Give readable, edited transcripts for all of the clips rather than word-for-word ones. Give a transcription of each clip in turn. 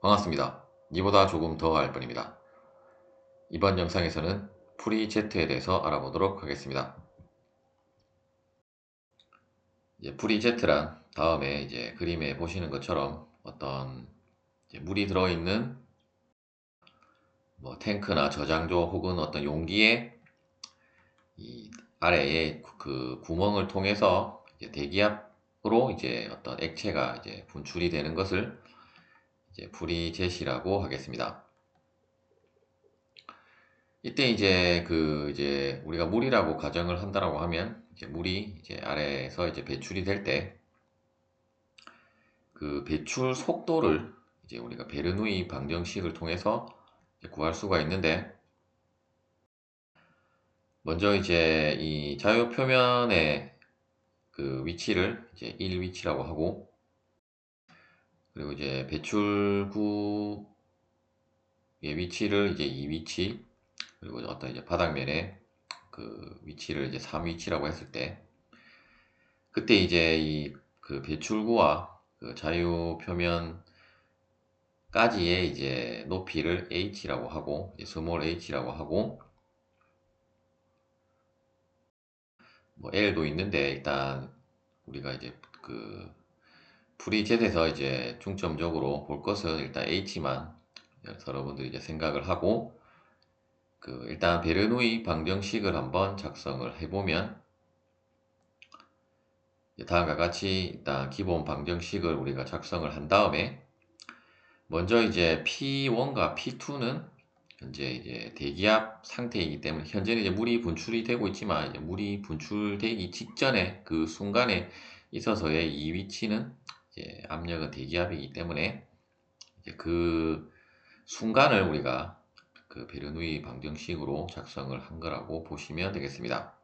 반갑습니다. 이보다 조금 더 알 뿐입니다. 이번 영상에서는 프리제트에 대해서 알아보도록 하겠습니다. 프리제트란 다음에 그림에 보시는 것처럼 어떤 물이 들어있는 탱크나 저장조 혹은 어떤 용기에 이 아래에 그 구멍을 통해서 대기압으로 어떤 액체가 분출이 되는 것을 프리젯이라고 하겠습니다. 이때 우리가 물이라고 가정을 한다라고 하면 물이 아래에서 배출이 될 때 그 배출 속도를 우리가 베르누이 방정식을 통해서 구할 수가 있는데, 먼저 이 자유 표면의 그 위치를 1 위치라고 하고, 그리고 배출구의 위치를 2 위치, 그리고 어떤 바닥면의 그 위치를 3 위치라고 했을 때, 그때 이 그 배출구와 그 자유 표면까지의 높이를 h라고 하고, 스몰 h라고 하고, l도 있는데, 일단 우리가 그 프리젯에서 중점적으로 볼 것은 일단 h만 여러분들이 생각을 하고, 일단 베르누이 방정식을 한번 작성을 해보면, 다음과 같이 일단 기본 방정식을 우리가 작성을 한 다음에, 먼저 P1과 P2는 현재 대기압 상태이기 때문에, 현재는 물이 분출이 되고 있지만 물이 분출되기 직전에 그 순간에 있어서의 이 위치는 압력은 대기압이기 때문에 그 순간을 우리가 그 베르누이 방정식으로 작성을 한 거라고 보시면 되겠습니다.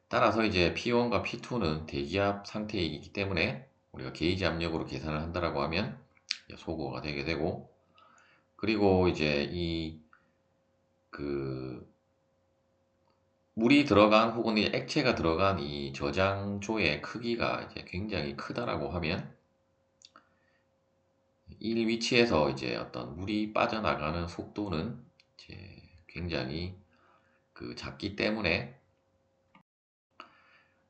따라서 P1과 P2는 대기압 상태이기 때문에 우리가 게이지 압력으로 계산을 한다라고 하면 소거가 되게 되고, 그리고 그 물이 들어간 혹은 액체가 들어간 이 저장조의 크기가 굉장히 크다라고 하면, 1 위치에서 어떤 물이 빠져나가는 속도는 굉장히 작기 때문에,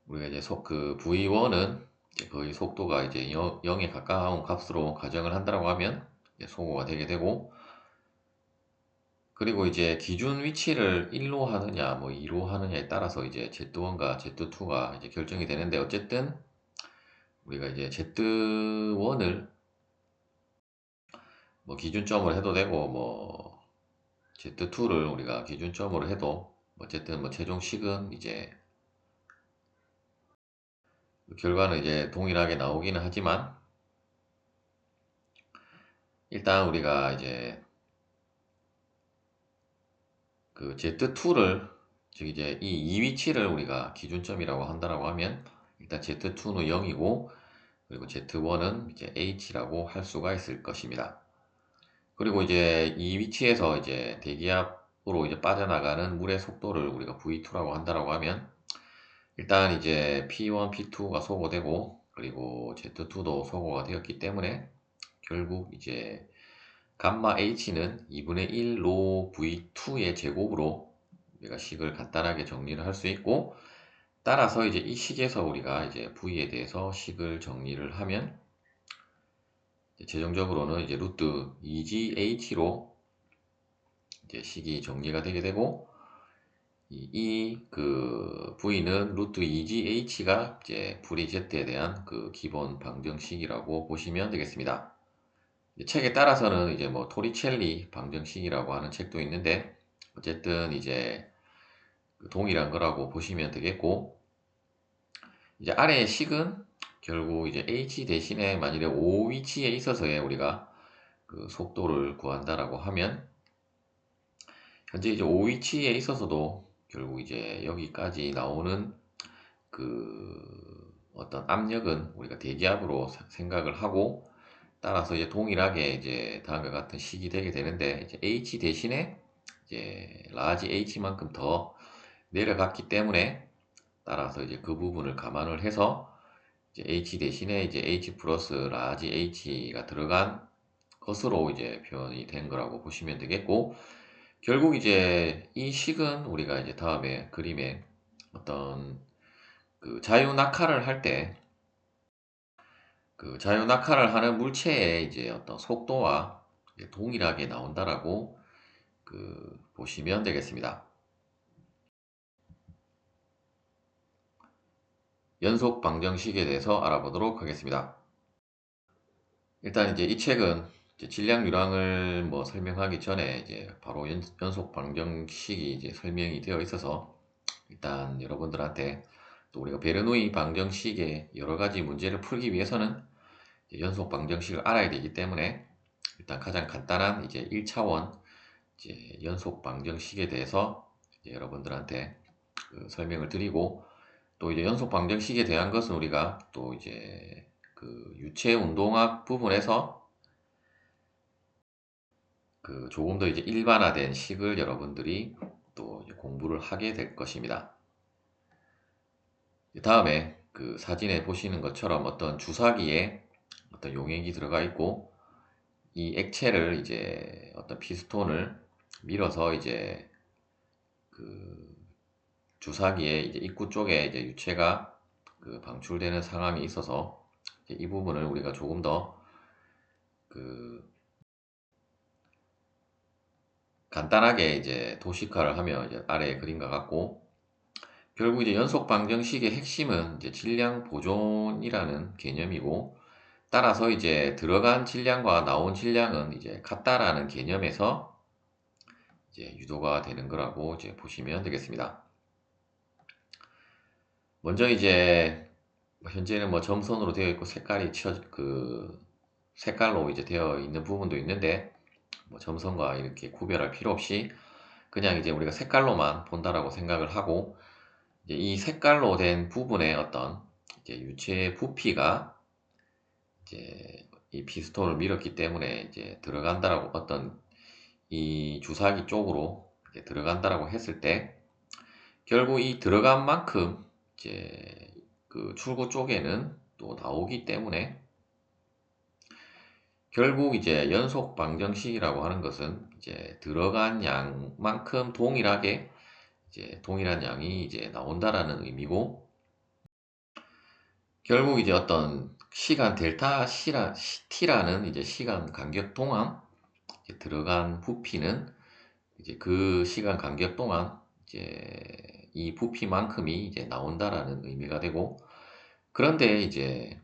우리가 그 V1은 거의 속도가 0에 가까운 값으로 가정을 한다라고 하면 소거가 되게 되고, 그리고 기준 위치를 1로 하느냐 2로 하느냐에 따라서 Z1과 Z2가 결정이 되는데, 어쨌든 우리가 Z1을 기준점으로 해도 되고, Z2를 우리가 기준점으로 해도, 어쨌든 최종식은 결과는 동일하게 나오기는 하지만, 일단 우리가 그 Z2를, 즉 이 위치를 우리가 기준점이라고 한다라고 하면, 일단 Z2는 0이고, 그리고 Z1은 H라고 할 수가 있을 것입니다. 그리고 이 위치에서 대기압으로 빠져나가는 물의 속도를 우리가 V2라고 한다라고 하면, 일단 P1, P2가 소거되고, 그리고 Z2도 소거가 되었기 때문에, 결국 감마 H는 2분의 1 로 V2의 제곱으로 우리가 식을 간단하게 정리를 할 수 있고, 따라서 이 식에서 우리가 V에 대해서 식을 정리를 하면, 최종적으로는 루트 2GH로 식이 정리가 되게 되고, 그 V는 루트 2GH가 프리제트에 대한 그 기본 방정식이라고 보시면 되겠습니다. 책에 따라서는 토리첼리 방정식이라고 하는 책도 있는데, 어쨌든 동일한 거라고 보시면 되겠고, 아래의 식은 결국 H 대신에 만일에 O 위치에 있어서의 우리가 그 속도를 구한다라고 하면, 현재 O 위치에 있어서도 결국 여기까지 나오는 그 어떤 압력은 우리가 대기압으로 생각을 하고, 따라서 동일하게 다음과 같은 식이 되게 되는데, H 대신에 라지 H만큼 더 내려갔기 때문에, 따라서 그 부분을 감안을 해서 이제 H 대신에 이제 H 플러스 라지 H가 들어간 것으로 이제 표현이 된 거라고 보시면 되겠고, 결국 이제 이 식은 우리가 이제 다음에 그림에 어떤 그 자유 낙하를 할 때, 그 자유 낙하를 하는 물체의 이제 어떤 속도와 이제 동일하게 나온다라고 보시면 되겠습니다. 연속 방정식에 대해서 알아보도록 하겠습니다. 일단 이제 이 책은 이제 질량 유랑을 뭐 설명하기 전에 이제 바로 연속 방정식이 이제 설명이 되어 있어서, 일단 여러분들한테 또 우리가 베르노이 방정식의 여러 가지 문제를 풀기 위해서는 이제 연속 방정식을 알아야 되기 때문에, 일단 가장 간단한 이제 1차원 이제 연속 방정식에 대해서 이제 여러분들한테 설명을 드리고, 또 이제 연속 방정식에 대한 것은 우리가 또 이제 유체 운동학 부분에서 조금 더 이제 일반화된 식을 여러분들이 또 이제 공부를 하게 될 것입니다. 다음에 사진에 보시는 것처럼 어떤 주사기에 어떤 용액이 들어가 있고, 이 액체를 이제 어떤 피스톤을 밀어서 이제 주사기의 이제 입구 쪽에 이제 유체가 방출되는 상황이 있어서, 이 부분을 우리가 조금 더 간단하게 이제 도식화를 하면 이제 아래의 그림과 같고, 결국 이제 연속 방정식의 핵심은 이제 질량 보존이라는 개념이고, 따라서 이제 들어간 질량과 나온 질량은 이제 같다라는 개념에서 이제 유도가 되는 거라고 이제 보시면 되겠습니다. 먼저 이제 현재는 뭐 점선으로 되어 있고 색깔이 색깔로 이제 되어 있는 부분도 있는데, 뭐 점선과 이렇게 구별할 필요 없이 그냥 이제 우리가 색깔로만 본다라고 생각을 하고, 이제 이 색깔로 된 부분의 어떤 이제 유체의 부피가 이제 이 피스톤을 밀었기 때문에 이제 들어간다라고, 어떤 이 주사기 쪽으로 이제 들어간다라고 했을 때, 결국 이 들어간 만큼 이제 출구 쪽에는 또 나오기 때문에, 결국 이제 연속 방정식이라고 하는 것은 이제 들어간 양만큼 동일하게 이제 동일한 양이 이제 나온다라는 의미고, 결국 이제 어떤 시간 델타 t라는 이제 시간 간격 동안 이제 들어간 부피는 이제 그 시간 간격 동안 이제 이 부피만큼이 이제 나온다라는 의미가 되고, 그런데 이제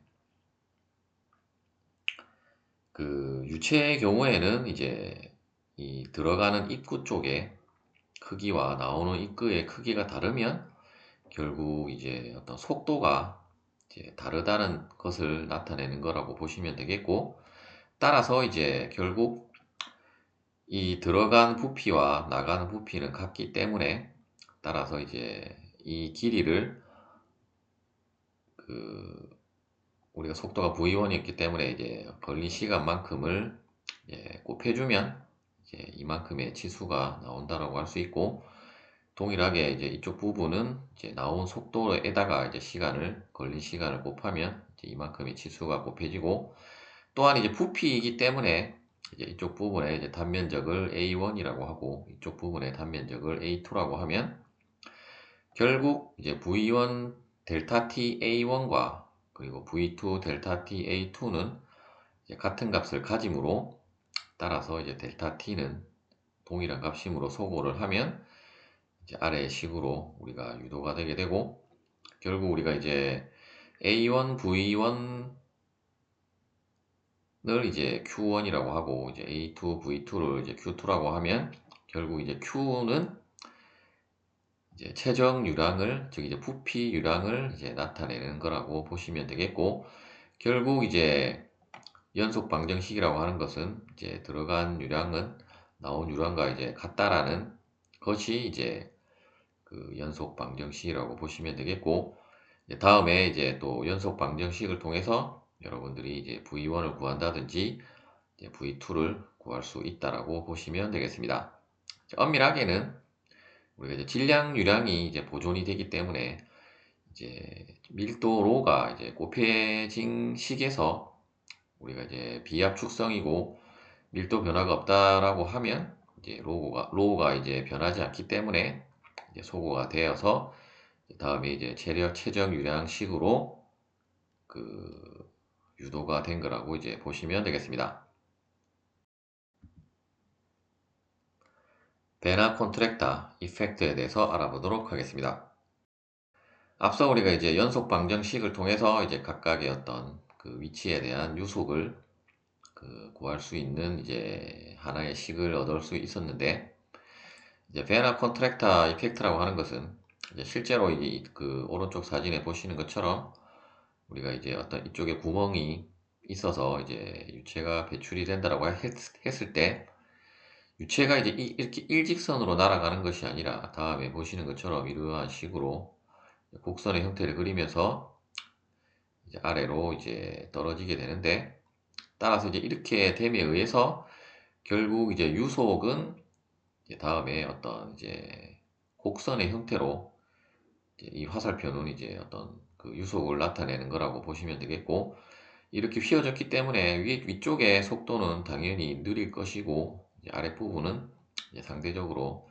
유체의 경우에는 이제 이 들어가는 입구 쪽의 크기와 나오는 입구의 크기가 다르면 결국 이제 어떤 속도가 이제 다르다는 것을 나타내는 거라고 보시면 되겠고, 따라서 이제 결국 이 들어간 부피와 나가는 부피는 같기 때문에, 따라서 이제 이 길이를 우리가 속도가 v1이었기 때문에 이제 걸린 시간만큼을 곱해주면 이제 이만큼의 치수가 나온다라고 할 수 있고, 동일하게 이제 이쪽 부분은 이제 나온 속도에다가 이제 걸린 시간을 곱하면 이제 이만큼의 치수가 곱해지고, 또한 이제 부피이기 때문에 이제 이쪽 부분의 이제 단면적을 A1이라고 하고, 이쪽 부분의 단면적을 A2라고 하면, 결국 이제 V1 델타 T A1과 그리고 V2 델타 T A2는 같은 값을 가지므로, 따라서 이제 델타 T는 동일한 값이므로 소거를 하면 이제 아래의 식으로 우리가 유도가 되게 되고, 결국 우리가 이제 A1 V1을 이제 Q1이라고 하고, 이제 A2 V2를 이제 Q2라고 하면, 결국 이제 Q는 이제 최적 유량을, 즉 이제 부피 유량을 이제 나타내는 거라고 보시면 되겠고, 결국 이제 연속 방정식이라고 하는 것은 이제 들어간 유량은 나온 유량과 이제 같다라는 것이 이제 연속 방정식이라고 보시면 되겠고, 다음에 이제 또 연속 방정식을 통해서 여러분들이 이제 V1을 구한다든지 이제 V2를 구할 수 있다라고 보시면 되겠습니다. 엄밀하게는 우리가 이제 질량 유량이 이제 보존이 되기 때문에 이제 밀도로가 이제 곱해진 식에서 우리가 이제 비압 축성이고 밀도 변화가 없다라고 하면 이제 로우가 이제 변하지 않기 때문에 이제 소거가 되어서 다음에 이제 최적 유량식으로 그 유도가 된 거라고 이제 보시면 되겠습니다. 베나 콘트랙타 이펙트에 대해서 알아보도록 하겠습니다. 앞서 우리가 이제 연속 방정식을 통해서 이제 각각의 어떤 그 위치에 대한 유속을 구할 수 있는 이제 하나의 식을 얻을 수 있었는데, 이제 베나 콘트랙타 이펙트라고 하는 것은 이제 실제로 이 그 오른쪽 사진에 보시는 것처럼 우리가 이제 어떤 이쪽에 구멍이 있어서 이제 유체가 배출이 된다라고 했을 때, 유체가 이제 이렇게 일직선으로 날아가는 것이 아니라 다음에 보시는 것처럼 이러한 식으로 곡선의 형태를 그리면서 이제 아래로 이제 떨어지게 되는데, 따라서 이제 이렇게 됨에 의해서 결국 이제 유속은 이제 다음에 어떤 이제 곡선의 형태로 이제 이 화살표는 이제 어떤 그 유속을 나타내는 거라고 보시면 되겠고, 이렇게 휘어졌기 때문에 위쪽의 속도는 당연히 느릴 것이고, 이제 아랫부분은 이제 상대적으로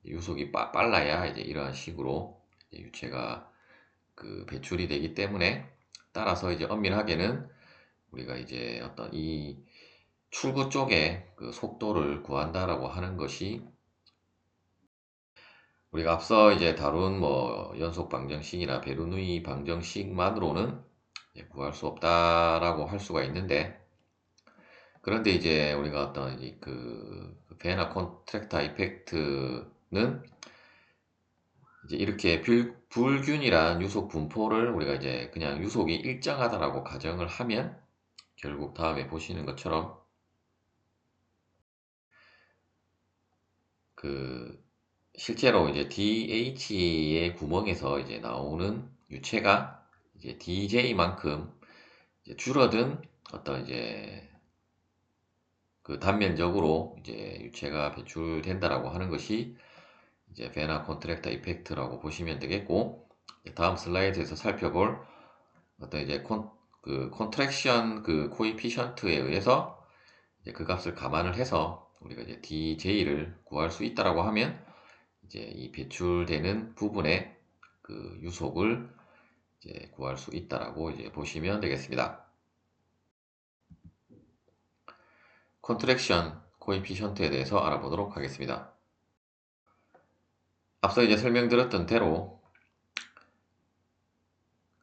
유속이 빨라야 이제 이러한 식으로 이제 유체가 그 배출이 되기 때문에, 따라서 이제 엄밀하게는 우리가 이제 어떤 이 출구 쪽에 그 속도를 구한다라고 하는 것이 우리가 앞서 이제 다룬 뭐 연속 방정식이나 베르누이 방정식만으로는 구할 수 없다라고 할 수가 있는데, 그런데 이제 우리가 어떤 그 베나 콘트랙타 이펙트는 이제 이렇게 불균이란 유속 분포를 우리가 이제 그냥 유속이 일정하다라고 가정을 하면 결국 다음에 보시는 것처럼 그 실제로 이제 DH의 구멍에서 이제 나오는 유체가 이제 DJ만큼 이제 줄어든 어떤 이제 그 단면적으로 이제 유체가 배출된다라고 하는 것이 이제 베나 콘트랙타 이펙트라고 보시면 되겠고, 다음 슬라이드에서 살펴볼 어떤 이제 그 컨트랙션 그 코이피션트에 의해서 이제 그 값을 감안을 해서 우리가 이제 DJ를 구할 수 있다라고 하면 이제 이 배출되는 부분의 그 유속을 이제 구할 수 있다라고 이제 보시면 되겠습니다. 컨트랙션 코이피션트에 대해서 알아보도록 하겠습니다. 앞서 이제 설명드렸던 대로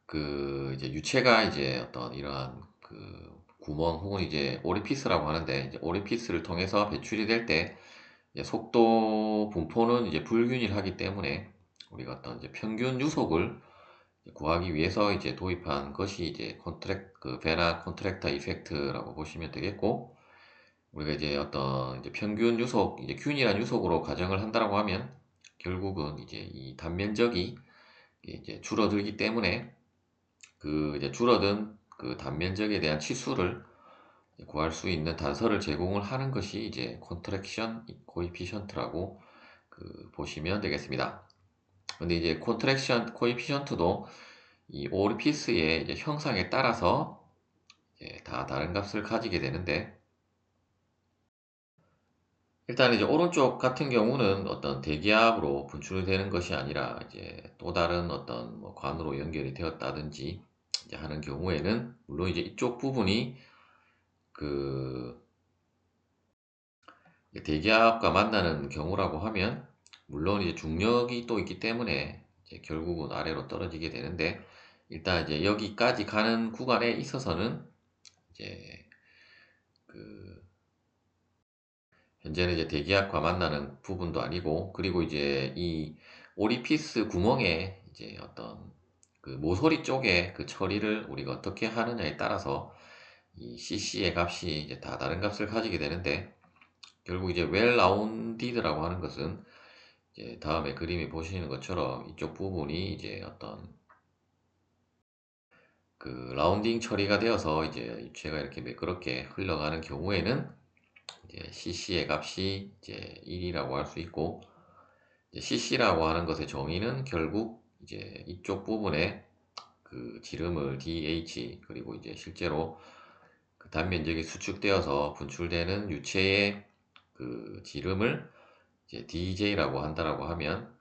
그 이제 유체가 이제 어떤 이러한 그 구멍 혹은 이제 오리피스라고 하는데, 이제 오리피스를 통해서 배출이 될 때 속도 분포는 이제 불균일하기 때문에 우리가 어떤 이제 평균 유속을 구하기 위해서 이제 도입한 것이 이제 그 베나 콘트랙타 이펙트라고 보시면 되겠고, 우리가 이제 어떤 이제 평균 유속, 이제 균일한 유속으로 가정을 한다라고 하면 결국은 이제 이 단면적이 이제 줄어들기 때문에 그 이제 줄어든 그 단면적에 대한 치수를 구할 수 있는 단서를 제공을 하는 것이 이제 컨트랙션 코이피션트라고 그 보시면 되겠습니다. 근데 이제 컨트랙션 코이피션트도 이 오리피스의 이제 형상에 따라서 다 다른 값을 가지게 되는데, 일단 이제 오른쪽 같은 경우는 어떤 대기압으로 분출되는 것이 아니라 이제 또 다른 어떤 뭐 관으로 연결이 되었다든지 이제 하는 경우에는, 물론 이제 이쪽 부분이 그 대기압과 만나는 경우라고 하면 물론 이제 중력이 또 있기 때문에 이제 결국은 아래로 떨어지게 되는데, 일단 이제 여기까지 가는 구간에 있어서는 이제 그 현재는 이제 대기압과 만나는 부분도 아니고, 그리고 이제 이 오리피스 구멍에 이제 어떤 그 모서리 쪽에 그 처리를 우리가 어떻게 하느냐에 따라서 이 CC의 값이 이제 다 다른 값을 가지게 되는데, 결국 이제 well rounded라고 하는 것은 이제 다음에 그림에 보시는 것처럼 이쪽 부분이 이제 어떤 그 라운딩 처리가 되어서 이제 유체가 이렇게 매끄럽게 흘러가는 경우에는 이제 cc의 값이 이제 1이라고 할 수 있고, 이제 cc라고 하는 것의 정의는 결국 이제 이쪽 부분에 그 지름을 DH, 그리고 이제 실제로 그 단면적이 수축되어서 분출되는 유체의 그 지름을 이제 DJ라고 한다라고 하면,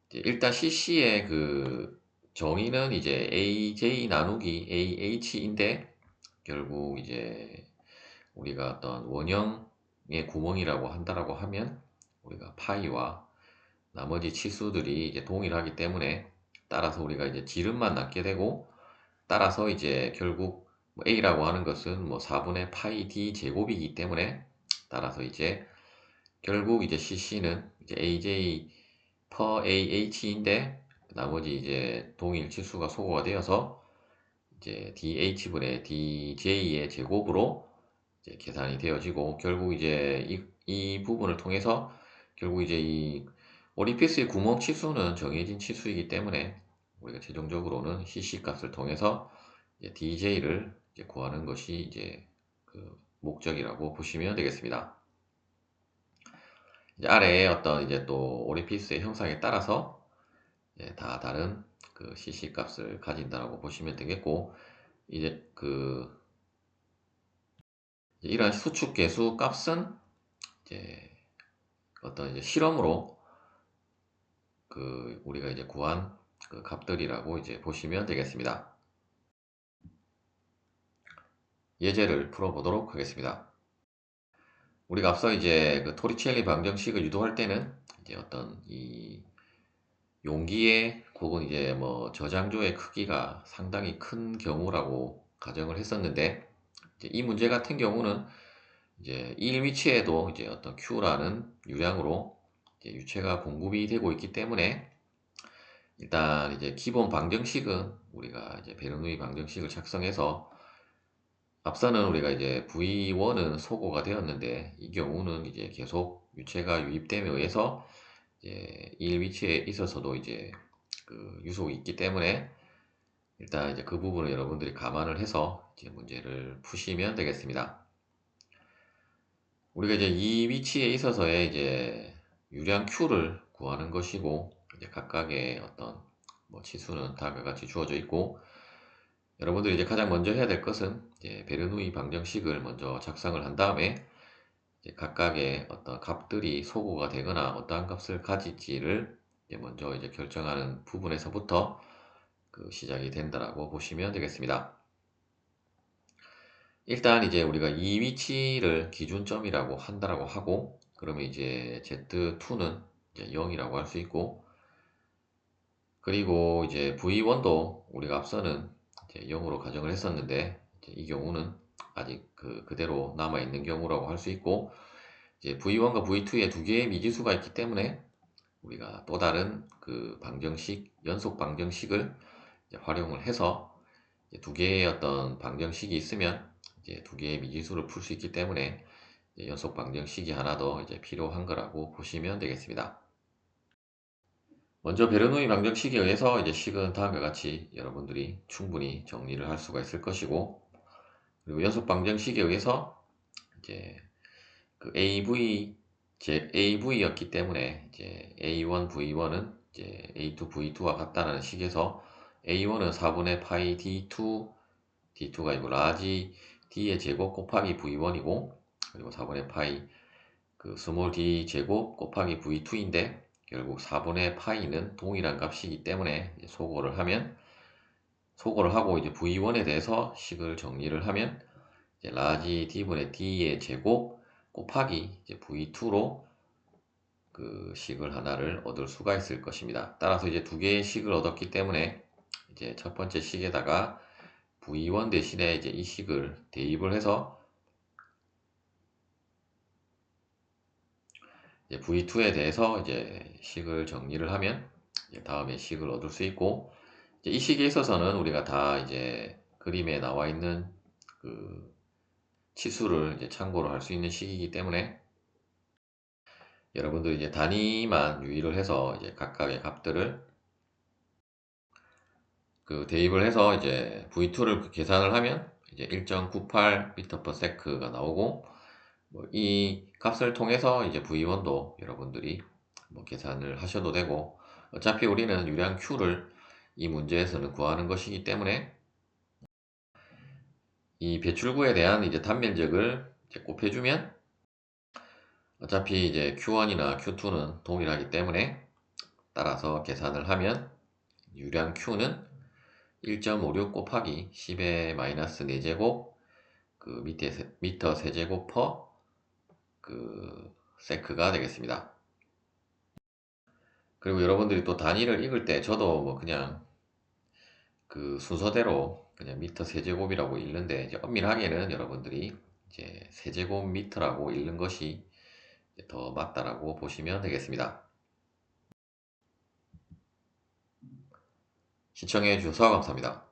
이제 일단 CC의 그 정의는 이제 AJ 나누기 AH인데, 결국 이제 우리가 어떤 원형의 구멍이라고 한다라고 하면 우리가 파이와 나머지 치수들이 이제 동일하기 때문에, 따라서 우리가 이제 지름만 낳게 되고, 따라서 이제 결국 뭐 A라고 하는 것은 뭐 4분의 파이 D 제곱이기 때문에, 따라서 이제 결국 이제 CC는 이제 AJ per AH인데, 나머지 이제 동일 치수가 소거가 되어서 이제 DH분의 DJ의 제곱으로 이제 계산이 되어지고, 결국 이제 이 부분을 통해서 결국 이제 이 오리피스의 구멍 치수는 정해진 치수이기 때문에 우리가 최종적으로는 CC 값을 통해서 이제 DJ를 이제 구하는 것이 이제 그 목적이라고 보시면 되겠습니다. 이제 아래에 어떤 이제 또 오리피스의 형상에 따라서 다 다른 그 CC 값을 가진다라고 보시면 되겠고, 이제 그 이런 수축 계수 값은 이제 어떤 이제 실험으로 그 우리가 이제 구한 그 값들이라고 이제 보시면 되겠습니다. 예제를 풀어보도록 하겠습니다. 우리가 앞서 이제 그 토리첼리 방정식을 유도할 때는 이제 어떤 이 용기의 혹은 이제 뭐 저장조의 크기가 상당히 큰 경우라고 가정을 했었는데, 이제 이 문제 같은 경우는 이제 1위치에도 이제 어떤 Q라는 유량으로 이제 유체가 공급이 되고 있기 때문에, 일단 이제 기본 방정식은 우리가 이제 베르누이 방정식을 작성해서, 앞서는 우리가 이제 V1은 소거가 되었는데, 이 경우는 이제 계속 유체가 유입됨에 의해서 이제 1위치에 있어서도 이제 그 유속이 있기 때문에, 일단 이제 그 부분을 여러분들이 감안을 해서 이제 문제를 푸시면 되겠습니다. 우리가 이제 이 위치에 있어서의 이제 유량 Q를 구하는 것이고, 이제 각각의 어떤 뭐 치수는 다음과 같이 주어져 있고, 여러분들이 이제 가장 먼저 해야 될 것은 이제 베르누이 방정식을 먼저 작성을 한 다음에, 이제 각각의 어떤 값들이 소거가 되거나 어떠한 값을 가질지를 이제 먼저 이제 결정하는 부분에서부터 그 시작이 된다라고 보시면 되겠습니다. 일단 이제 우리가 이 위치를 기준점이라고 한다라고 하고, 그러면 이제 Z2는 이제 0이라고 할 수 있고, 그리고 이제 V1도 우리가 앞서는 이제 0으로 가정을 했었는데, 이제 이 경우는 아직 그대로 남아있는 경우라고 할 수 있고, 이제 V1과 V2에 두 개의 미지수가 있기 때문에 우리가 또 다른 그 방정식, 연속 방정식을 이제 활용을 해서 이제 두 개의 어떤 방정식이 있으면 이제 두 개의 미지수를 풀 수 있기 때문에 이제 연속 방정식이 하나 더 이제 필요한 거라고 보시면 되겠습니다. 먼저 베르노이 방정식에 의해서 이제 식은 다음과 같이 여러분들이 충분히 정리를 할 수가 있을 것이고, 그리고 연속 방정식에 의해서 이제 그 AV였기 때문에 이제 A1 V1은 이제 A2 V2와 같다는 식에서 A1은 4분의 파이 D2가 이고 라지 D의 제곱 곱하기 V1이고, 그리고 4분의 파이 그 스몰 D 제곱 곱하기 V2인데, 결국 4분의 파이는 동일한 값이기 때문에 소거를 하고 이제 V1에 대해서 식을 정리를 하면 이제 라지 D분의 D의 제곱 곱하기 이제 V2로 그 식을 하나를 얻을 수가 있을 것입니다. 따라서 이제 두 개의 식을 얻었기 때문에 이제 첫 번째 식에다가 V1 대신에 이제 이 식을 대입을 해서 이제 V2에 대해서 이제 식을 정리를 하면 이제 다음에 식을 얻을 수 있고, 이제 이 식에 있어서는 우리가 다 이제 그림에 나와 있는 그 치수를 이제 참고로 할 수 있는 식이기 때문에, 여러분들이 이제 단위만 유의를 해서 이제 각각의 값들을 그 대입을 해서 이제 V2를 계산을 하면 이제 1.98m/s가 나오고, 뭐 이 값을 통해서 이제 V1도 여러분들이 뭐 계산을 하셔도 되고, 어차피 우리는 유량 Q를 이 문제에서는 구하는 것이기 때문에 이 배출구에 대한 이제 단면적을 이제 곱해주면 어차피 이제 Q1이나 Q2는 동일하기 때문에 따라서 계산을 하면 유량 Q는 1.56 곱하기 10의 마이너스 4제곱 그 밑에 미터 세제곱 퍼 그 세크가 되겠습니다. 그리고 여러분들이 또 단위를 읽을 때 저도 뭐 그냥 그 순서대로 그냥 미터 세제곱이라고 읽는데 이제 엄밀하게는 여러분들이 이제 세제곱미터라고 읽는 것이 더 맞다라고 보시면 되겠습니다. 시청해 주셔서 감사합니다.